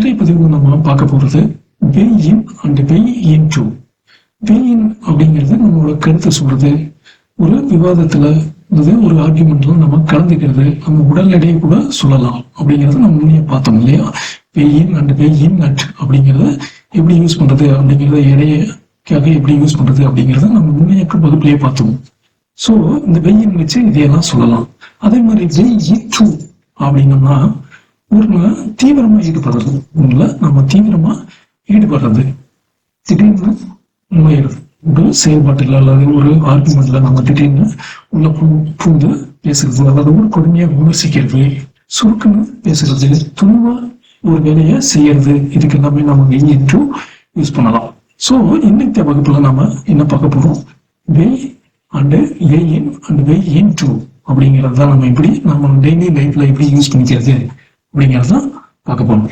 இன்றைய பதிவு நம்ம பார்க்க போறது வே in and way in to. வே இன் அப்படிங்கிறது நம்மளோட கருத்தை சொல்றது, ஒரு விவாதத்துல ஒரு ஆர்குமெண்ட்ல நம்ம கலந்துக்கிறது, நம்ம உடல் எடையை கூட சொல்லலாம் அப்படிங்கறத நம்ம முன்னே பார்த்தோம் இல்லையா. வே in and way in at அப்படிங்கறத எப்படி யூஸ் பண்றது அப்படிங்கறத, எடைக்காக எப்படி யூஸ் பண்றது அப்படிங்கறத நம்ம முன்னையக்க வகுப்புலயே பார்த்தோம். சோ இந்த வே இன் வச்சு இதையெல்லாம் சொல்லலாம். அதே மாதிரி வே இன் டு அப்படின்னம்னா ஒரு தீவிரமா ஈடுபடுறது, ஒண்ணுல நம்ம தீவிரமா ஈடுபடுறது, திடீர்னு நுழையிறது, ஒரு செயல்பாட்டுல அல்லது ஒரு ஆர்குமெண்ட்ல நம்ம திடீர்னு உள்ள பூந்து பேசுறது, அதாவது ஒரு கொடுமையா விமர்சிக்கிறது, சுருக்குன்னு பேசுறது, துணிவா ஒரு வேலையை செய்யறது, இதுக்கு எல்லாமே நம்ம வே இன் டு யூஸ் பண்ணலாம். சோ இன்னைக்கு வகுப்புல நம்ம என்ன பார்க்க போறோம், way and way in and way in to அப்படிங்கறது தான் நம்ம எப்படி நம்ம டெய்லி லைஃப்ல எப்படி யூஸ் பண்ணிக்கிறது அப்படிங்கறத பார்க்க போறோம்.